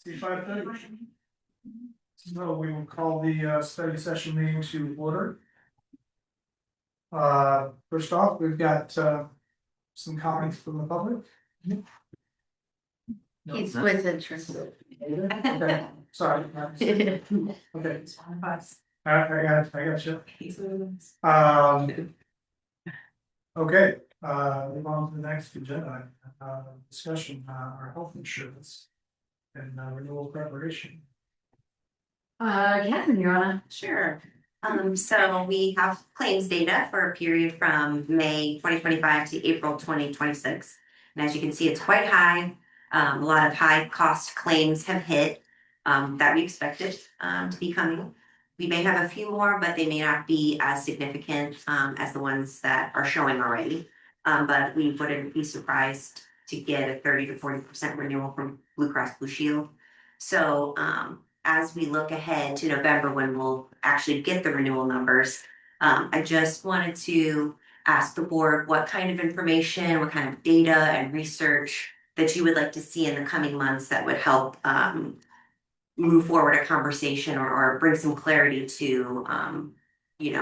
5:30. So we will call the study session meeting to order. First off, we've got some comments from the public. He's with insurance. Okay, sorry. Okay. I got you. Okay, move on to the next agenda, discussion, our health insurance and renewal preparation. Catherine, you wanna? Sure. So we have claims data for a period from May 2025 to April 2026. And as you can see, it's quite high. A lot of high cost claims have hit that we expected to be coming. We may have a few more, but they may not be as significant as the ones that are showing already. But we wouldn't be surprised to get a 30 to 40% renewal from Blue Cross Blue Shield. So as we look ahead to November when we'll actually get the renewal numbers, I just wanted to ask the board what kind of information, what kind of data and research that you would like to see in the coming months that would help move forward a conversation or bring some clarity to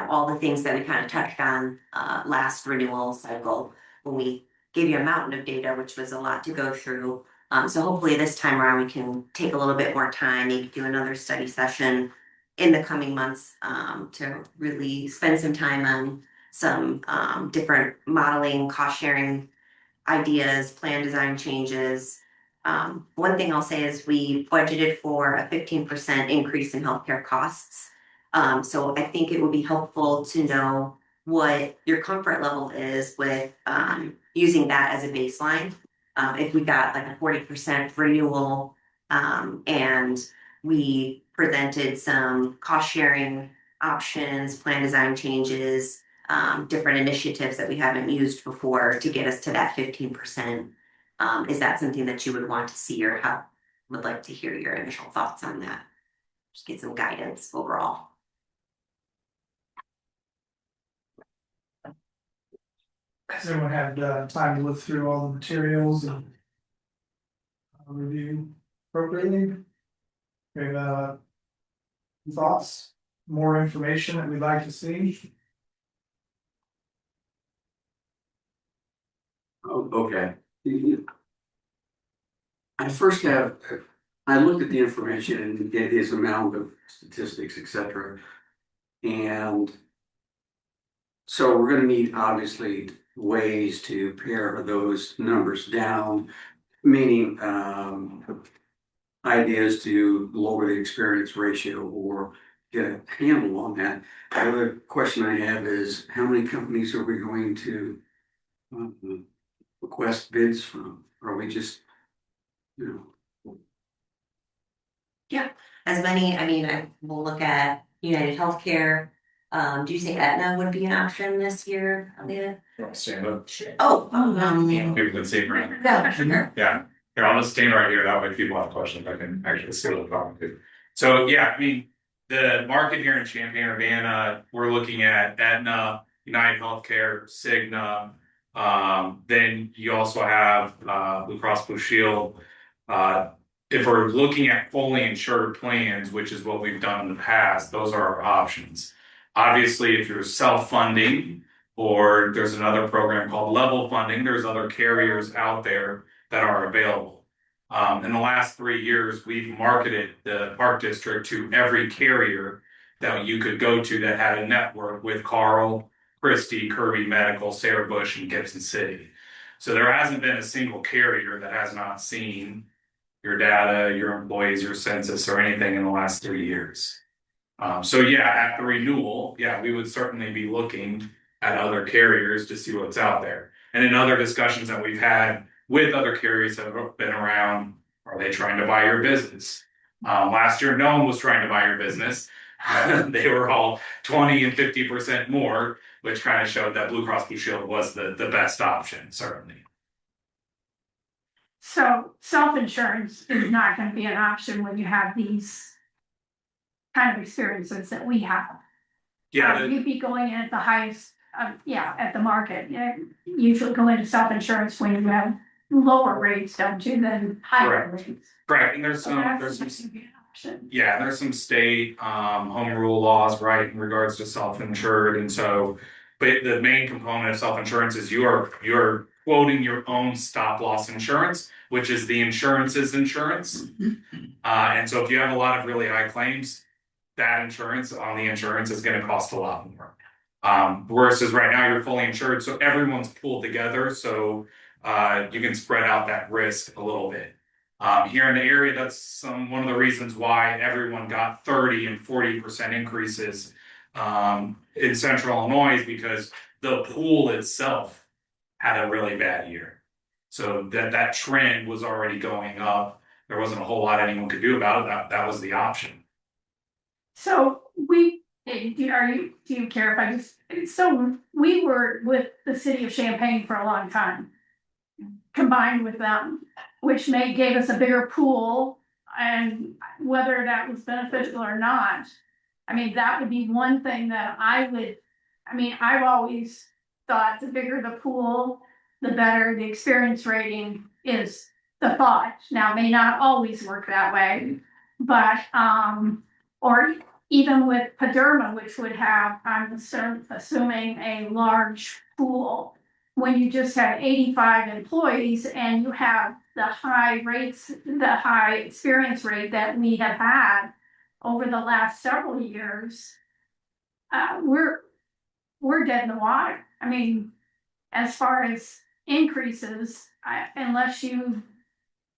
all the things that we kind of touched on last renewal cycle when we gave you a mountain of data, which was a lot to go through. So hopefully this time around we can take a little bit more time, maybe do another study session in the coming months to really spend some time on some different modeling, cost sharing ideas, plan design changes. One thing I'll say is we budgeted for a 15% increase in healthcare costs. So I think it would be helpful to know what your comfort level is with using that as a baseline. If we got like a 40% renewal and we presented some cost sharing options, plan design changes, different initiatives that we haven't used before to get us to that 15%. Is that something that you would want to see or would like to hear your initial thoughts on that? Just get some guidance overall. Has everyone had time to look through all the materials and review appropriately? Okay, thoughts, more information that we'd like to see? Oh, okay. I looked at the information and get his amount of statistics, etc. And so we're going to need obviously ways to pare those numbers down, meaning ideas to lower the experience ratio or get a handle on that. The other question I have is how many companies are we going to request bids from? Are we just, Yeah, as many, I mean, we'll look at United Healthcare. Do you think Aetna would be an option this year, Leah? Stand up. Oh, People can see right. yeah, sure. Yeah, here, I'll just stand right here, that way if people have questions, I can actually see what I'm talking to. So, yeah, I mean, the market here in Champaign-Urbana, we're looking at Aetna, United Healthcare, Cigna. Then you also have Blue Cross Blue Shield. If we're looking at fully insured plans, which is what we've done in the past, those are our options. Obviously, if you're self-funding or there's another program called level funding, there's other carriers out there that are available. In the last 3 years, we've marketed the Park District to every carrier that you could go to that had a network with Carl, Christie, Kirby Medical, Sarah Bush, and Gibson City. So there hasn't been a single carrier that has not seen your data, your employees, your census, or anything in the last 3 years. So yeah, at the renewal, yeah, we would certainly be looking at other carriers to see what's out there. And in other discussions that we've had with other carriers that have been around, are they trying to buy your business? Last year, no one was trying to buy your business. They were all 20 and 50% more, which kind of showed that Blue Cross Blue Shield was the best option, certainly. So self-insurance is not going to be an option when you have these kind of experiences that we have. Yeah, You'd be going in at the highest, at the market. You usually go into self-insurance when you have lower rates, don't you, than higher Correct. rates? Correct, and there's So some, that's there's some, gonna be an option. yeah, there's some state, home rule laws, right, in regards to self-insured, and so. But the main component of self-insurance is you're quoting your own stop-loss insurance, which is the insurance's insurance. And so if you have a lot of really high claims, that insurance on the insurance is gonna cost a lot more. Versus right now, you're fully insured, so everyone's pooled together, so you can spread out that risk a little bit. Here in the area, that's one of the reasons why everyone got 30 and 40% increases in central Illinois, is because the pool itself had a really bad year. So that trend was already going up. There wasn't a whole lot anyone could do about it. That was the option. So do you care if I just, so we were with the city of Champaign for a long time. Combined with them, which gave us a bigger pool, and whether that was beneficial or not. I mean, that would be one thing that I've always thought the bigger the pool, the better the experience rating is the thought. Now, it may not always work that way, but, or even with Paderma, which would have, I'm assuming a large pool. When you just have 85 employees and you have the high rates, the high experience rate that we have had over the last several years, we're dead in the water. I mean, as far as increases, unless you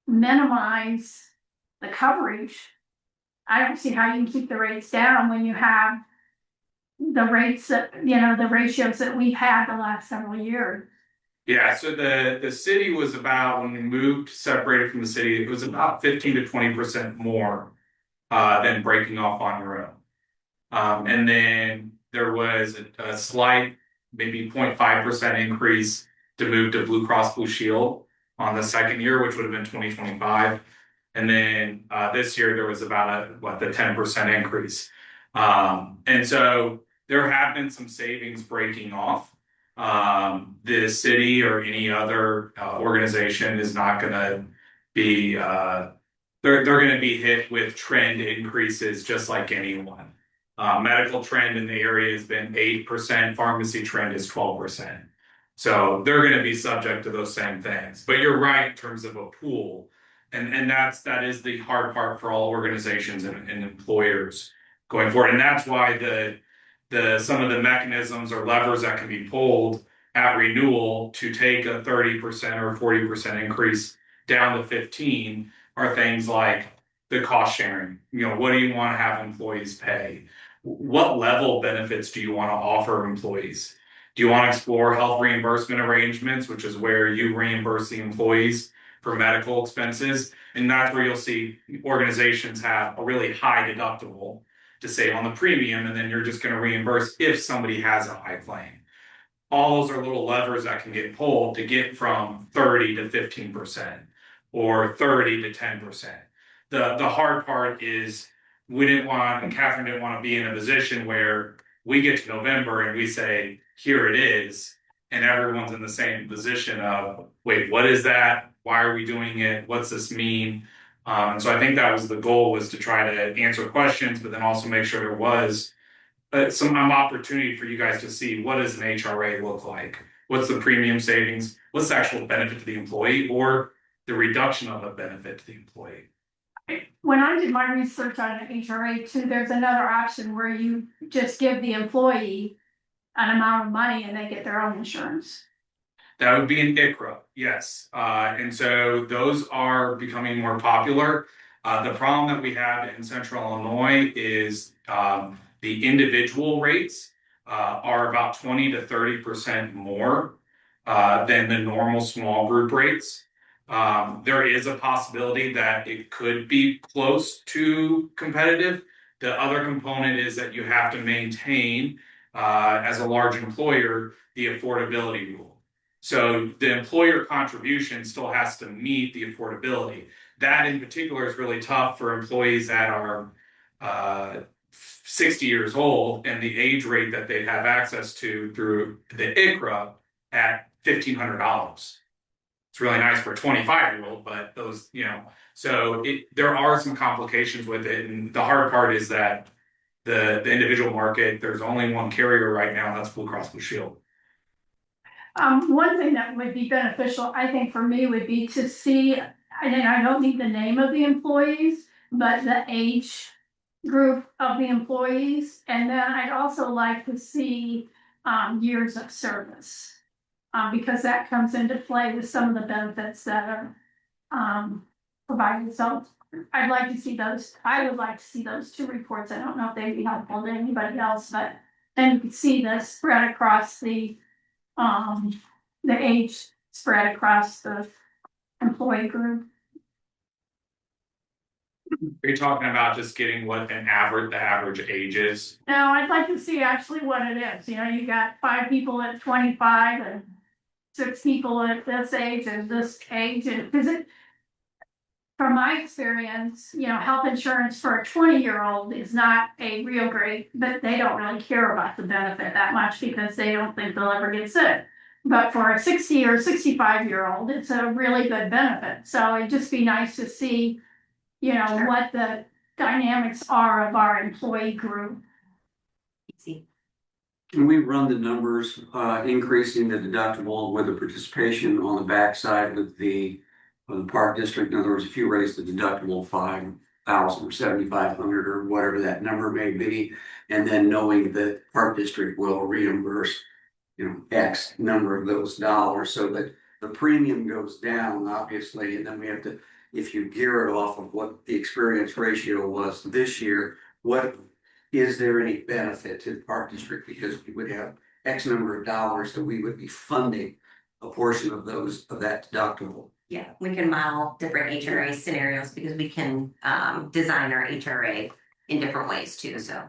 minimize the coverage, I don't see how you can keep the rates down when you have the rates that, the ratios that we've had the last several years. Yeah, so the city was about, when we moved, separated from the city, it was about 15 to 20% more than breaking off on your own. And then there was a slight, maybe 0.5% increase to move to Blue Cross Blue Shield on the second year, which would have been 2025. And then this year there was about the 10% increase. And so there have been some savings breaking off. The city or any other organization is not going to be they're going to be hit with trend increases just like anyone. Medical trend in the area has been 8%, pharmacy trend is 12%. So they're going to be subject to those same things. But you're right in terms of a pool. And that is the hard part for all organizations and employers going forward. And that's why some of the mechanisms or levers that can be pulled at renewal to take a 30% or 40% increase down to 15 are things like the cost sharing. What do you want to have employees pay? What level of benefits do you want to offer employees? Do you want to explore health reimbursement arrangements, which is where you reimburse the employees for medical expenses? And that's where you'll see organizations have a really high deductible to save on the premium, and then you're just going to reimburse if somebody has a high claim. All those are little levers that can get pulled to get from 30 to 15% or 30 to 10%. The hard part is Catherine didn't want to be in a position where we get to November and we say, here it is, and everyone's in the same position of, wait, what is that? Why are we doing it? What's this mean? And so I think that was the goal, was to try to answer questions, but then also make sure there was some opportunity for you guys to see, what does an HRA look like? What's the premium savings? What's the actual benefit to the employee, or the reduction of a benefit to the employee? When I did my research on an HRA too, there's another option where you just give the employee an amount of money and they get their own insurance. That would be an ICRA, yes. And so those are becoming more popular. The problem that we have in central Illinois is the individual rates are about 20 to 30% more than the normal small group rates. There is a possibility that it could be close to competitive. The other component is that you have to maintain, as a large employer, the affordability rule. So the employer contribution still has to meet the affordability. That in particular is really tough for employees that are 60 years old, and the age rate that they have access to through the ICRA at $1,500. it's really nice for a 25-year-old, but those, so there are some complications with it. And the hard part is that the individual market, there's only one carrier right now, and that's Blue Cross Blue Shield. One thing that would be beneficial, I think, for me would be to see, and I don't need the name of the employees, but the age group of the employees, and then I'd also like to see years of service. Because that comes into play with some of the benefits that are provided. So I'd like to see those, I would like to see those two reports. I don't know if they'd be helpful to anybody else, but then you can see this spread across the age spread across the employee group. Are you talking about just getting what the average age is? No, I'd like to see actually what it is. You got 5 people at 25 and 6 people at this age and this age, and because from my experience, health insurance for a 20-year-old is not a real great, but they don't really care about the benefit that much because they don't think they'll ever get sick. But for a 60 or 65-year-old, it's a really good benefit. So it'd just be nice to see, Sure. what the dynamics are of our employee group. Easy. And we run the numbers, increasing the deductible with the participation on the backside with the park district. In other words, if you raise the deductible 5,000 or 7,500 or whatever that number may be, and then knowing that park district will reimburse, X number of those dollars, so that the premium goes down, obviously, and then we have to, if you gear it off of what the experience ratio was this year, is there any benefit to the park district? Because we would have X number of dollars that we would be funding a portion of that deductible. Yeah, we can model different HRA scenarios because we can design our HRA in different ways too, so.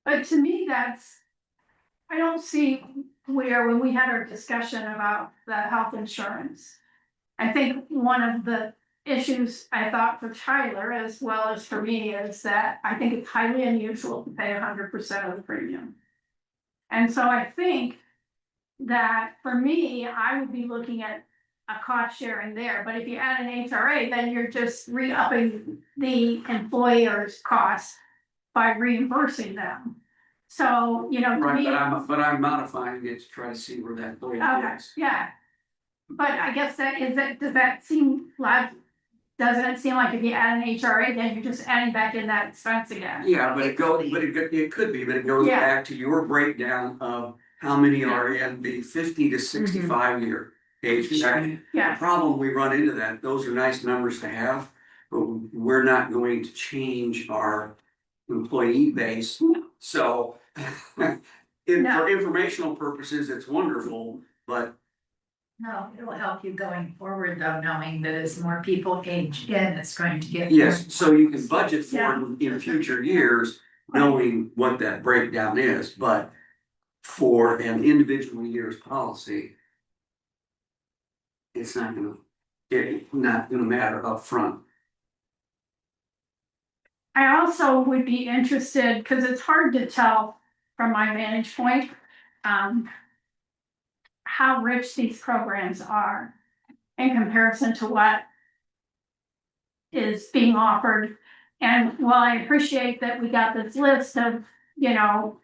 But to me, I don't see where, when we had our discussion about the health insurance, I think one of the issues I thought for Tyler as well as for me is that I think it's highly unusual to pay 100% of the premium. And so I think that for me, I would be looking at a cost sharing there, but if you add an HRA, then you're just re-upping the employer's cost by reimbursing them. So, to Right, me. but I'm modifying it to try to see where that goes. Okay, yeah. But I guess does that seem like, doesn't it seem like if you add an HRA, then you're just adding back in that expense again? Yeah, but it could be, but it goes Yeah. back to your breakdown of how many are in the 50 to 65 year age bracket. Yeah. The problem we run into that, those are nice numbers to have, but we're not going to change our employee base. So for informational purposes, it's wonderful, but No, it'll help you going forward though, knowing that as more people age in, it's going to get. yes, so you can budget for Yeah. them in future years, knowing what that breakdown is, but for an individual year's policy, it's not gonna matter up front. I also would be interested, because it's hard to tell from my vantage point, how rich these programs are in comparison to what is being offered. And while I appreciate that we got this list of,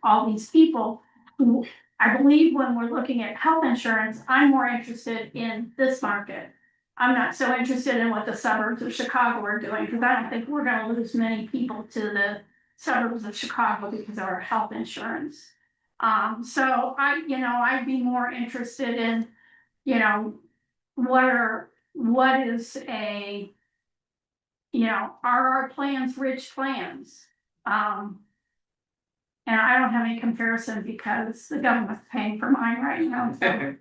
all these people who, I believe when we're looking at health insurance, I'm more interested in this market. I'm not so interested in what the suburbs of Chicago are doing, because I don't think we're gonna lose many people to the suburbs of Chicago because of our health insurance. So I'd be more interested in, what is a, are our plans rich plans? And I don't have any comparison because the government's paying for mine right now, so for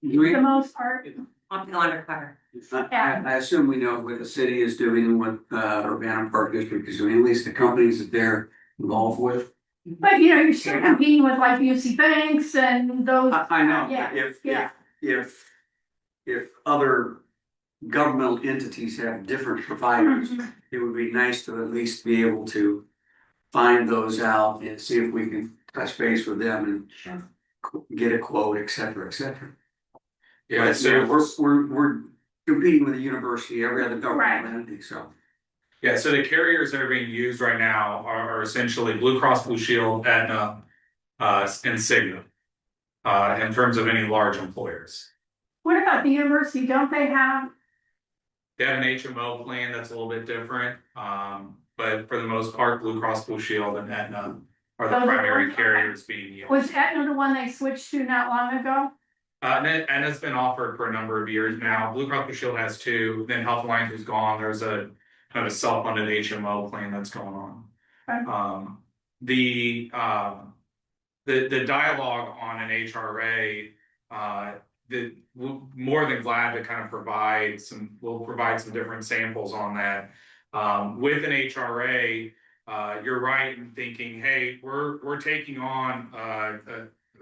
the most part. I'll go undercover. I assume we know what the city is doing and what Bresnan Park District is doing, at least the companies that they're involved with. But you're still competing with like UC Banks and those. I know, Yeah, if other governmental entities have different providers, Mhm. it would be nice to at least be able to find those out and see if we can touch base with them and get a quote, et cetera, et cetera. Yeah, But, so we're competing with the university, every other government entity, so. yeah, so the carriers that are being used right now are essentially Blue Cross Blue Shield, Aetna, and Cigna. In terms of any large employers. What about the university? Don't they have, They have an HMO plan that's a little bit different, but for the most part, Blue Cross Blue Shield and Aetna are the Those are primary ones- carriers being used. was Aetna the one they switched to not long ago? And it's been offered for a number of years now. Blue Cross Blue Shield has two, then Health Alliance is gone. There's a kind of a self-funded HMO plan that's going on. Okay. The dialogue on an HRA, we're more than glad to kind of we'll provide some different samples on that. With an HRA, you're right in thinking, hey, we're taking on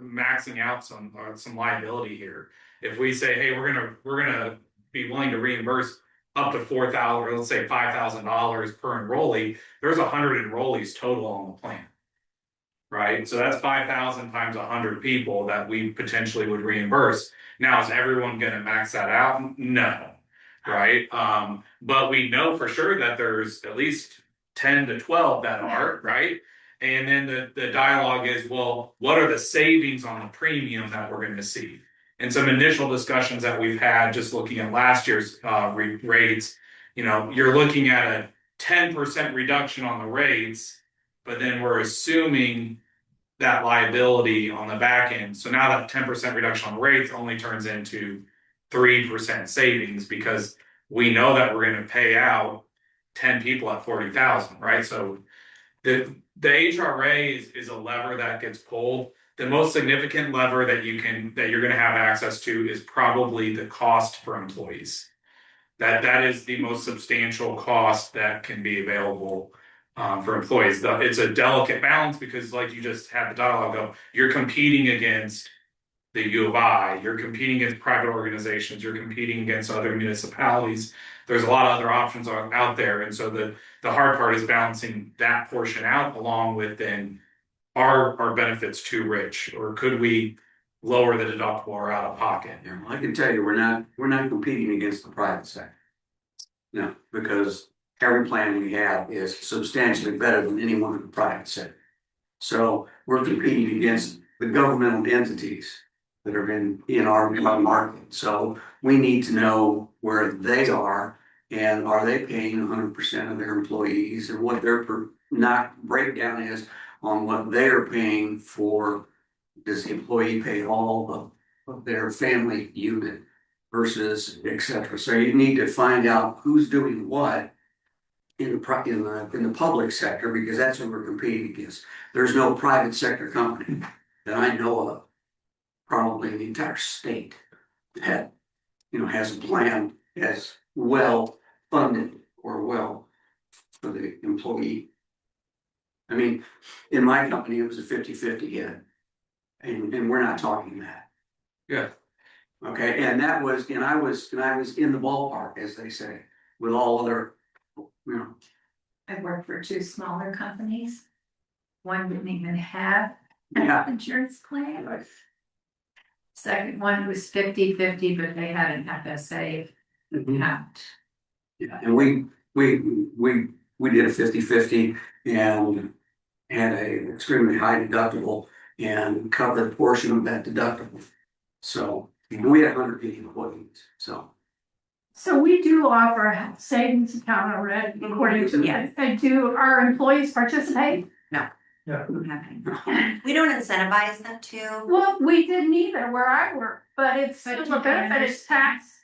maxing out some liability here. If we say, hey, we're gonna be willing to reimburse up to $4,000, or let's say $5,000 per enrollee, there's 100 enrollees total on the plan. Right, so that's 5,000 times 100 people that we potentially would reimburse. Now, is everyone gonna max that out? No, right? But we know for sure that there's at least 10 to 12 that are, right? And then the dialogue is, well, what are the savings on the premium that we're gonna see? And some initial discussions that we've had, just looking at last year's rates, you're looking at a 10% reduction on the rates, but then we're assuming that liability on the back end. So now that 10% reduction on the rates only turns into 3% savings, because we know that we're going to pay out 10 people at 40,000, right? So the HRA is a lever that gets pulled. The most significant lever that you're going to have access to is probably the cost for employees. That is the most substantial cost that can be available for employees. It's a delicate balance, because, like you just had the dialogue of, you're competing against the U of I, you're competing against private organizations, you're competing against other municipalities. There's a lot of other options out there, and so the hard part is balancing that portion out, along with then are benefits too rich, or could we lower the deductible or out of pocket? Yeah, well, I can tell you, we're not competing against the private sector. No, because every plan we have is substantially better than anyone in the private sector. So we're competing against the governmental entities that are in our market. So we need to know where they are, and are they paying 100% of their employees, and what their breakdown is on what they're paying for. Does the employee pay all of their family unit versus et cetera? So you need to find out who's doing what in the public sector, because that's what we're competing against. There's no private sector company that I know of, probably in the entire state, that has a plan as well funded or well for the employee. I mean, in my company, it was a 50-50 hit, and we're not talking that. Yeah. Okay, and I was in the ballpark, as they say, with all other, I worked for two smaller companies. One didn't even have an Yeah. insurance plan. Second one was 50-50, but they had an FSA account. Yeah, and we did a 50-50 and had a extremely high deductible and covered a portion of that deductible. So we had 180 employees, so. So we do offer a health savings account already, according to, Yes. do our employees participate? Yeah. We don't incentivize them to. Well, we didn't either where I work, but it's But still you a can benefit, it's tax.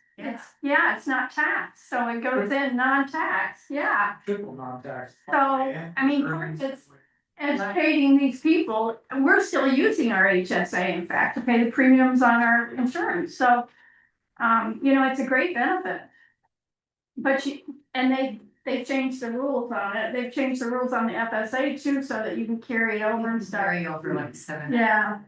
Yeah. It's not taxed, so it goes in non-tax, yeah. Triple non-tax. So, I mean, it's educating these people, and we're still using our HSA, in fact, to pay the premiums on our insurance, so. It's a great benefit. But they've changed the rules on it, they've changed the rules on the FSA too, so that you can carry it over and stuff. Carry over like 7. Yeah,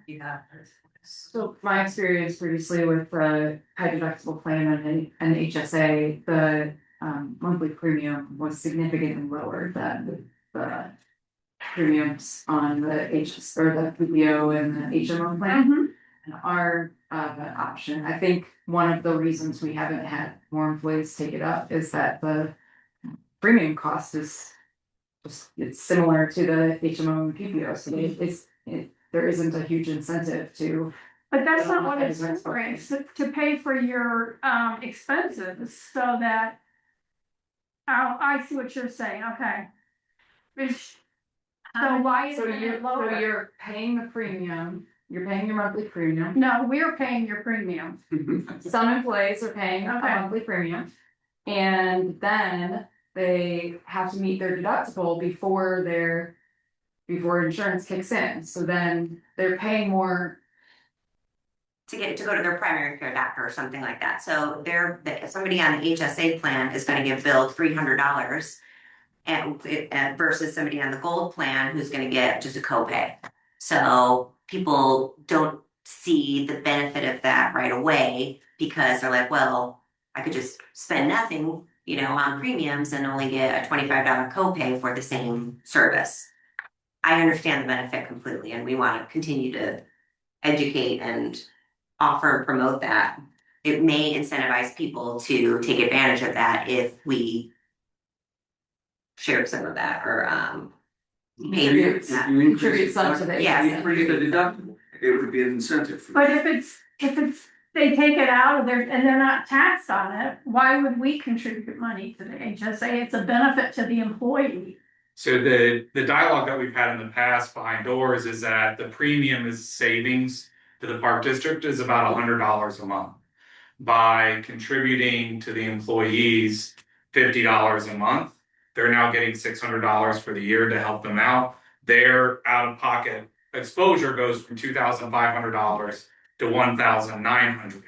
So my experience previously with the high deductible plan and an HSA, the monthly premium was significantly lower than the premiums on the HS or the PPO and the HMO plan. Mhm. And our of an option. I think one of the reasons we haven't had more employees take it up is that the premium cost is just, it's similar to the HMO and PPO, so there isn't a huge incentive to. But that's not what it's for, it's to pay for your expenses, so that. Oh, I see what you're saying, okay. So why is So it lower? you're paying the premium, you're paying your monthly premium. No, we're paying your premium. Some employees are paying a Okay. monthly premium. And then they have to meet their deductible before insurance kicks in. So then they're paying more. To go to their primary care doctor or something like that. So somebody on an HSA plan is gonna get billed $300 and versus somebody on the gold plan who's gonna get just a copay. So people don't see the benefit of that right away because they're like, well, I could just spend nothing, on premiums and only get a $25 copay for the same service. I understand the benefit completely, and we want to continue to educate and offer and promote that. It may incentivize people to take advantage of that if we share some of that or pay for that. You increase Contribute some to the. Yeah. You increase the deductible, it would be an incentive. For But if it's, they take it out of there and they're not taxed on it, why would we contribute money to the HSA? It's a benefit to the employee. So the dialogue that we've had in the past behind doors is that the premium is savings to the park district is about $100 a month. By contributing to the employees $50 a month, they're now getting $600 for the year to help them out. Their out-of-pocket exposure goes from $2,500 to $1,900.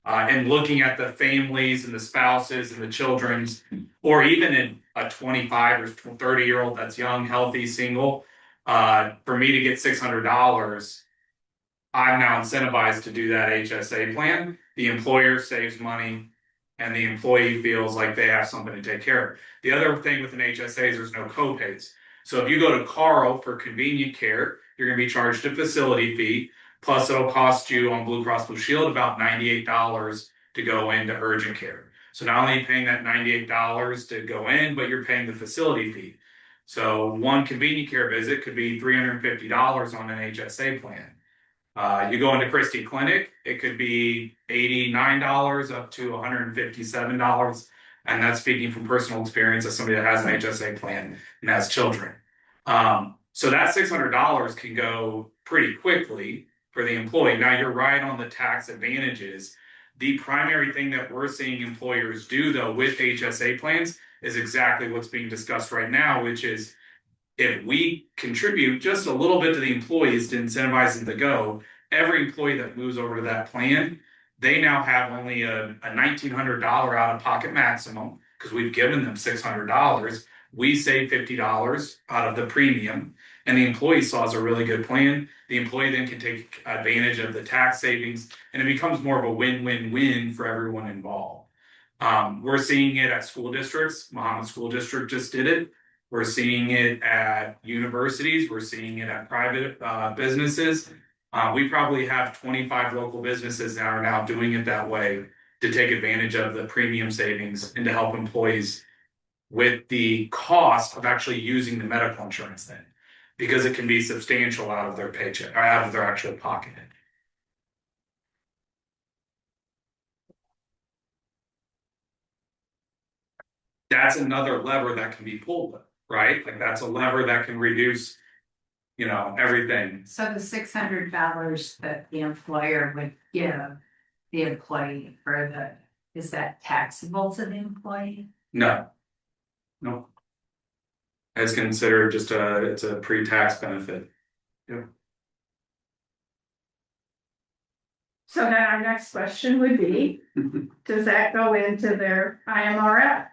And looking at the families and the spouses and the children's, or even in a 25 or 30-year-old that's young, healthy, single, for me to get $600, I'm now incentivized to do that HSA plan. The employer saves money and the employee feels like they have something to take care of. The other thing with an HSA is there's no copays. So if you go to Carl for convenient care, you're going to be charged a facility fee. Plus it'll cost you on Blue Cross Blue Shield about $98 to go into urgent care. So not only are you paying that $98 to go in, but you're paying the facility fee. So one convenient care visit could be $350 on an HSA plan. You go into Christie Clinic, it could be $89 up to $157. And that's speaking from personal experience as somebody that has an HSA plan and has children. So that $600 can go pretty quickly for the employee. Now you're right on the tax advantages. The primary thing that we're seeing employers do though with HSA plans is exactly what's being discussed right now, which is if we contribute just a little bit to the employees to incentivize them to go, every employee that moves over to that plan, they now have only a $1,900 out-of-pocket maximum because we've given them $600. We save $50 out of the premium, and the employee saw as a really good plan. The employee then can take advantage of the tax savings, and it becomes more of a win-win-win for everyone involved. We're seeing it at school districts. Muhammad School District just did it. We're seeing it at universities. We're seeing it at private businesses. We probably have 25 local businesses that are now doing it that way to take advantage of the premium savings and to help employees with the cost of actually using the medical insurance then, because it can be substantial out of their paycheck or out of their actual pocket. That's another lever that can be pulled, right? Like that's a lever that can reduce, everything. So the $600 that the employer would give the employee is that taxable to the employee? No. It's considered it's a pre-tax benefit. So then our next question would be, does that go into their IMRF?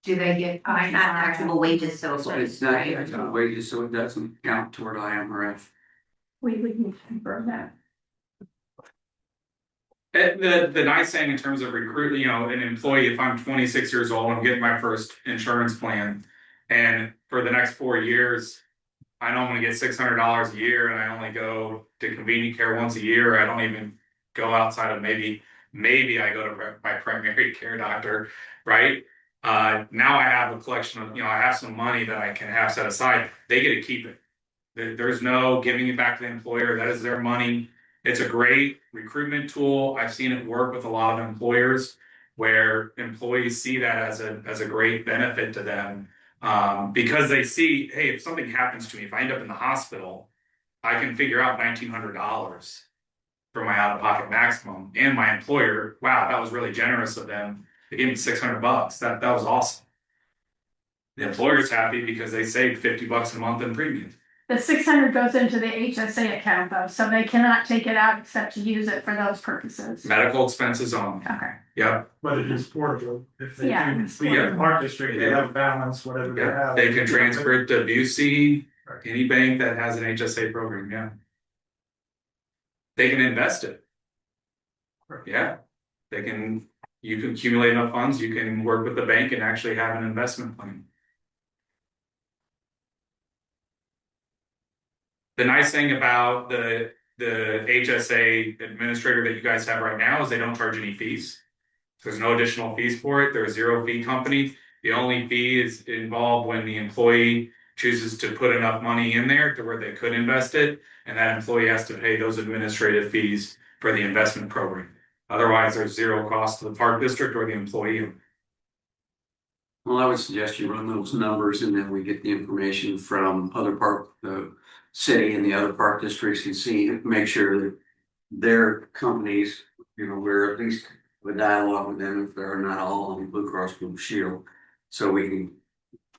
Do they get? Not taxable wages, so It's not taxable wages, so it doesn't count toward IMRF. We would need to confirm that. The nice thing in terms of recruiting, an employee, if I'm 26 years old, I'm getting my first insurance plan. And for the next 4 years, I know I'm gonna get $600 a year and I only go to convenient care once a year. I don't even go outside of maybe I go to my primary care doctor, right? Now I have a collection of, I have some money that I can have set aside. They get to keep it. There's no giving it back to the employer. That is their money. It's a great recruitment tool. I've seen it work with a lot of employers where employees see that as a great benefit to them, because they see, hey, if something happens to me, if I end up in the hospital, I can figure out $1,900 for my out-of-pocket maximum. And my employer, wow, that was really generous of them. They gave me $600. That was awesome. The employer's happy because they saved $50 a month in premiums. The 600 goes into the HSA account though, so they cannot take it out except to use it for those purposes. Medical expenses only. Okay. Yep. But it is portable, if they Yeah, do, it's we get a park district, they have balance, whatever they Yeah. have. They can transfer it to Busey, Right. any bank that has an HSA program. Yeah. They can invest it. Right. Yeah. You can accumulate enough funds, you can work with the bank and actually have an investment plan. The nice thing about the HSA administrator that you guys have right now is they don't charge any fees. There's no additional fees for it. They're a zero fee company. The only fee is involved when the employee chooses to put enough money in there to where they could invest it, and that employee has to pay those administrative fees for the investment program. Otherwise, there's zero cost to the park district or the employee. Well, I would suggest you run those numbers and then we get the information from the city and the other park districts and see, make sure that their companies, we're at least a dialogue with them if they're not all on Blue Cross Blue Shield. So we can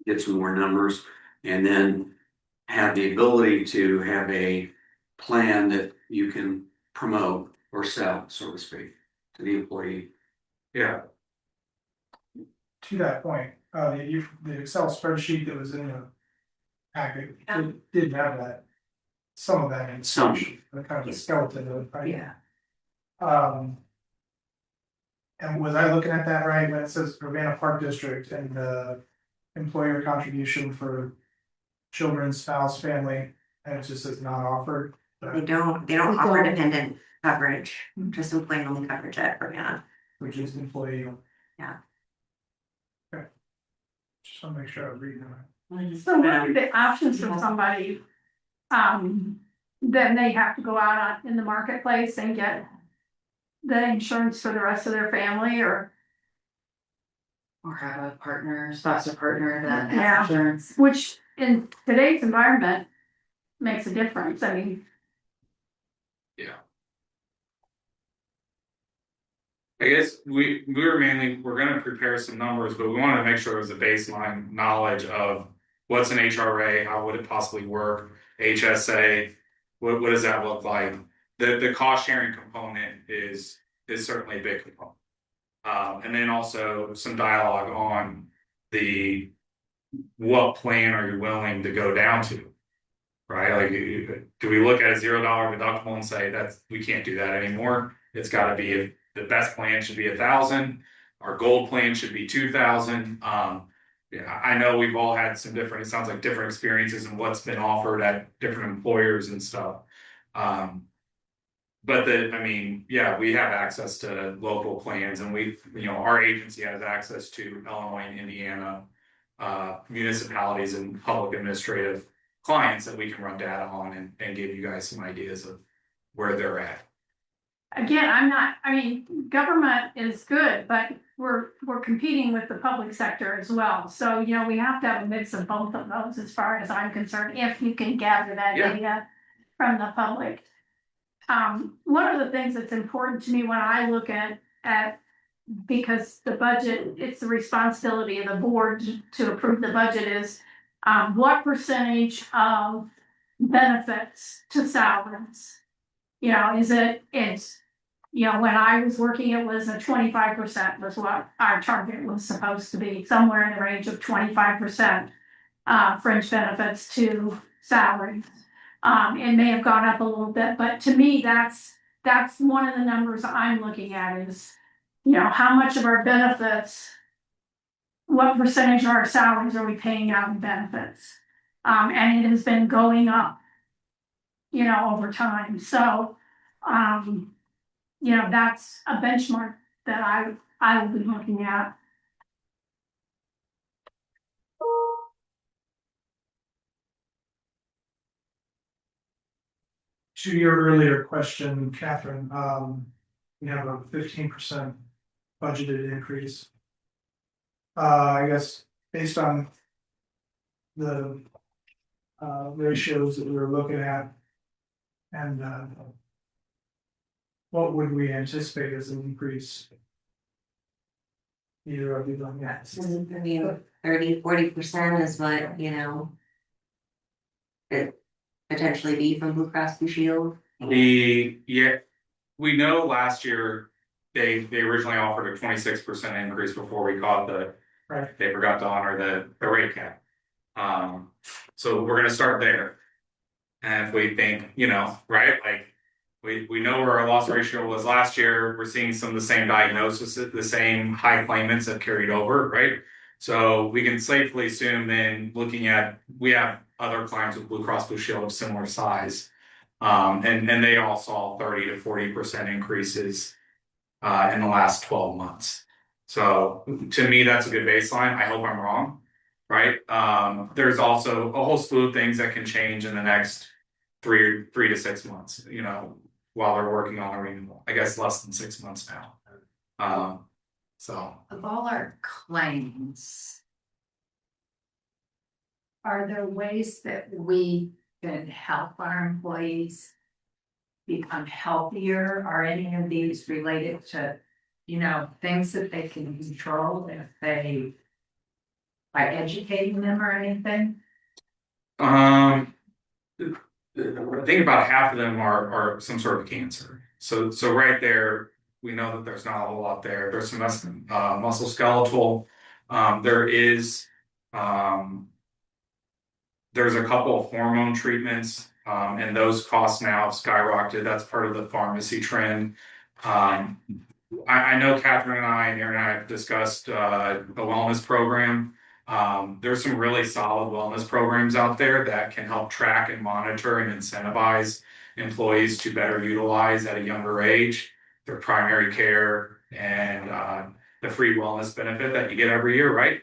get some more numbers and then have the ability to have a plan that you can promote or sell, so to speak, to the employee. Yeah. To that point, the Excel spreadsheet that was in the packet did have that, some of that information, the kind of a skeleton of it, right? Yeah. And was I looking at that right when it says Urbana Park District and employer contribution for children, spouse, family, and it just says not offered? They don't offer dependent coverage, just employee only coverage at Urbana. Which is employee. Yeah. Okay. Just want to make sure I was reading that. So what are the options for somebody? Then they have to go out in the marketplace and get the insurance for the rest of their family or Have a partner, spouse or partner that Yeah. has insurance. which in today's environment makes a difference. I mean, I guess we're gonna prepare some numbers, but we wanted to make sure it was a baseline knowledge of what's an HRA, how would it possibly work, HSA, what does that look like? The cost sharing component is certainly a big component. And then also some dialogue on what plan are you willing to go down to? Right? Like, do we look at a $0 deductible and say we can't do that anymore? It's gotta be, the best plan should be 1,000. Our gold plan should be 2,000. Yeah, I know we've all had some different, it sounds like different experiences and what's been offered at different employers and stuff. But yeah, we have access to local plans and our agency has access to Illinois and Indiana municipalities and public administrative clients that we can run data on and give you guys some ideas of where they're at. again, government is good, but we're competing with the public sector as well. So, we have to have a mix of both of those as far as I'm concerned, if you can gather that Yeah. data from the public. One of the things that's important to me when I look at, because the budget, it's the responsibility of the board to approve the budget is, what percentage of benefits to salaries? When I was working, it was a 25% was what our target was supposed to be, somewhere in the range of 25%. Fringe benefits to salaries. It may have gone up a little bit, but to me, that's one of the numbers I'm looking at is, how much of our benefits, what percentage of our salaries are we paying out in benefits? And it has been going up, over time, so, that's a benchmark that I will be looking at. To your earlier question, Catherine, we have a 15% budgeted increase. I guess based on the ratios that we were looking at. And what would we anticipate as an increase? Either of you done that? I mean, 30-40% is what, it potentially be from Blue Cross Blue Shield. We know last year they originally offered a 26% increase before we caught Right. they forgot to honor the rate cap. So we're gonna start there. And if we think, right, like we know where our loss ratio was last year, we're seeing some of the same diagnoses, the same high claimants have carried over, right? So we can safely assume then looking at, we have other clients with Blue Cross Blue Shield of similar size. And they all saw 30 to 40% increases in the last 12 months. So to me, that's a good baseline. I hope I'm wrong, right? There's also a whole slew of things that can change in the next three to 6 months, while they're working on a renewal. I guess less than 6 months now. So Of all our claims, are there ways that we can help our employees become healthier? Are any of these related to, things that they can control by educating them or anything? I think about half of them are some sort of cancer. So right there, we know that there's not a whole lot there. There's some musculoskeletal. There's a couple of hormone treatments, and those costs now have skyrocketed. That's part of the pharmacy trend. I know Catherine and Aaron and I have discussed a wellness program. There's some really solid wellness programs out there that can help track and monitor and incentivize employees to better utilize at a younger age their primary care and the free wellness benefit that you get every year, right?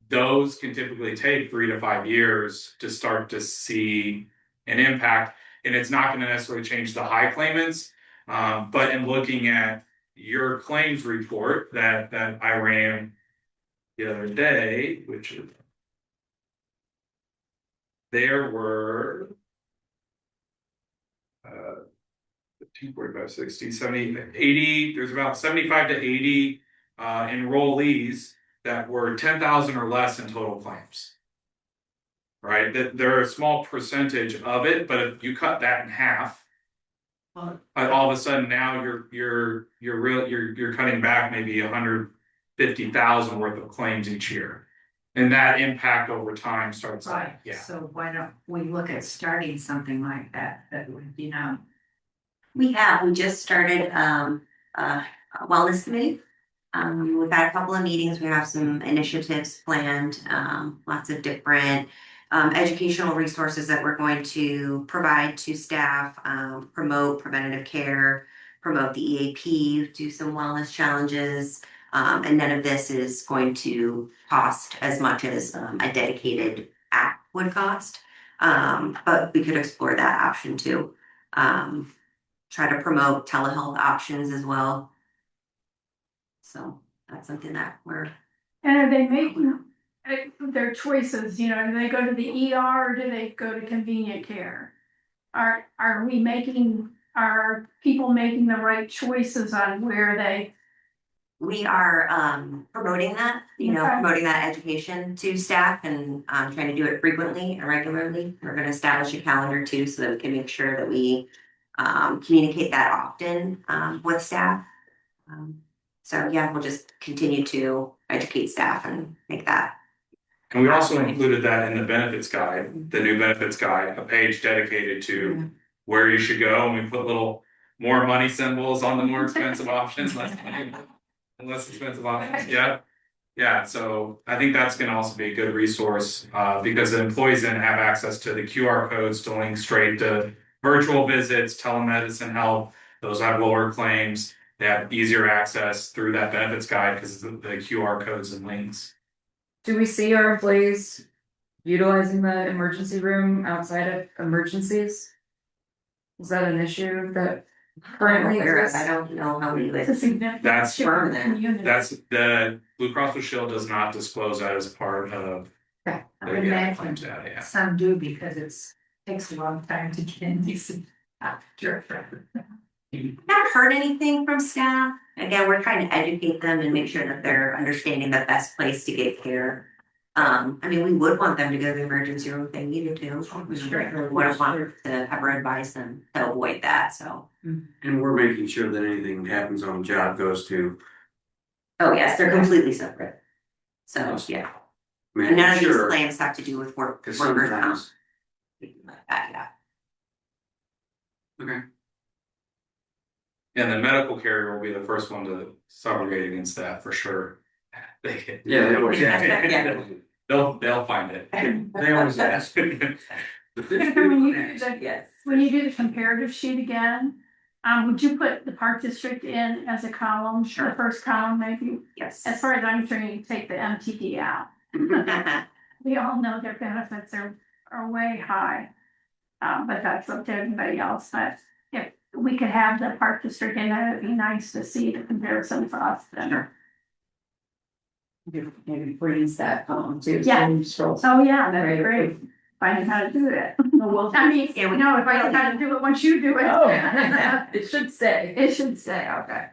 Those can typically take 3 to 5 years to start to see an impact, and it's not going to necessarily change the high claimants. But in looking at your claims report that I ran the other day, which is there were 15, 45, 60, 70, 80, there's about 75 to 80 enrollees that were 10,000 or less in total claims. Right? That they're a small percentage of it, but if you cut that in half, all of a sudden now you're cutting back maybe 150,000 worth of claims each year, and that impact over time starts. Right. Yeah. So why don't we look at starting something like that? That would, We just started a wellness committee. We've had a couple of meetings. We have some initiatives planned, lots of different educational resources that we're going to provide to staff, promote preventative care, promote the EAP, do some wellness challenges, and none of this is going to cost as much as a dedicated app would cost. But we could explore that option too. Try to promote telehealth options as well. So that's something that we're. And are they making their choices, do they go to the ER or do they go to convenient care? Are people making the right choices on where they? We are promoting that, Okay. promoting that education to staff and trying to do it frequently and regularly. We're going to establish a calendar too so that we can make sure that we communicate that often with staff. So yeah, we'll just continue to educate staff and make that. And we also included that in the benefits guide, the new benefits guide, a page dedicated to where you should go. And we put little more money symbols on the more expensive options, less expensive options. Yeah. Yeah, so I think that's gonna also be a good resource, because the employees then have access to the QR codes to link straight to virtual visits, telemedicine help. Those have lower claims, they have easier access through that benefits guide because of the QR codes and links. Do we see our employees utilizing the emergency room outside of emergencies? Is that an issue that currently exists? I don't know how we It's a would. significant. That's- shift in the community. That's the Blue Cross Blue Shield does not disclose that as part of. Okay. I would imagine Yeah. some do because takes a long time to get in these after. Not heard anything from staff. Again, we're trying to educate them and make sure that they're understanding the best place to get care. I mean, we would want them to go to the emergency room if they needed to. We certainly wouldn't want to ever advise them to avoid that, so. And we're making sure that anything happens on the job goes to. Oh, yes, they're completely separate. So, yeah, I mean, and none of these sure, claims have to do with workers' because comp. sometimes. Like that, yeah. Okay. And the medical carrier will be the first one to subrogate against that for sure. They Yeah, they always ask. Yeah. They'll find it. They always ask. When you do the comparative sheet again, would you put the park district in as a column, Sure. the first column maybe? Yes. As far as I'm concerned, you take the MTD out. We all know their benefits are way high. But that's up to everybody else, but if we could have the park district in there, it'd be nice to see the comparison for us then. Sure. Maybe freeze that column too. Yeah. So- Oh, yeah, that'd be Right. great, finding how to do it. Well, I mean, Yeah, we- no, if I don't know how to do it, once you do it. Oh, it should stay. It should stay, okay.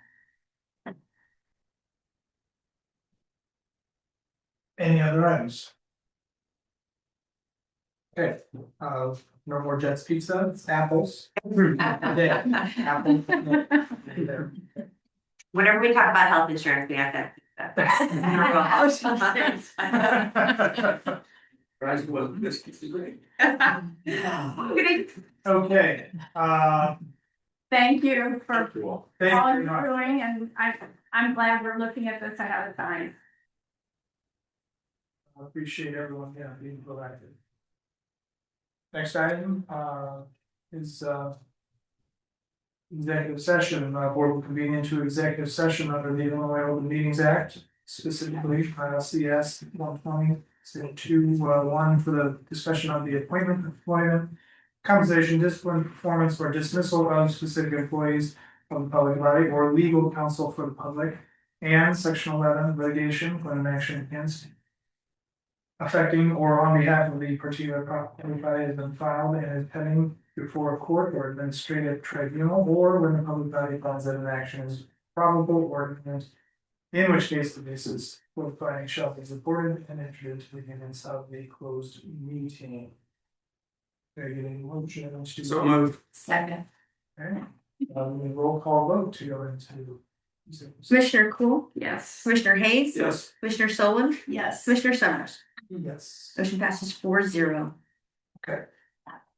Any other items? Okay, no more Jets Pizza, it's apples. Apple. Whenever we talk about health insurance, we have to. Fries with biscuits is great. Okay, Thank you for thank all you. you're doing, and I'm glad we're looking at this ahead of time. I appreciate everyone, being proactive. Next item, is, executive session, board will convene into executive session under the Illinois Open Meetings Act, specifically, CS 120.2.1 for the discussion of the appointment, employment, compensation, discipline, performance, or dismissal of specific employees of the public body or legal counsel for the public, and section 11, litigation when an action against affecting or on behalf of the particular public body has been filed and is pending before a court or administrative tribunal, or when the public body finds that an action is probable or imminent, in which case the basis for the finding shall be supported and entered into the minutes of the closed meeting. Can I get a motion to? So moved. Second. Okay, roll call vote to go into. Commissioner Cool, Yes. Commissioner Hayes. Yes. Commissioner Solon, Yes. Commissioner Summers. Yes. Motion passes 4-0.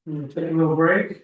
We'll take a little break.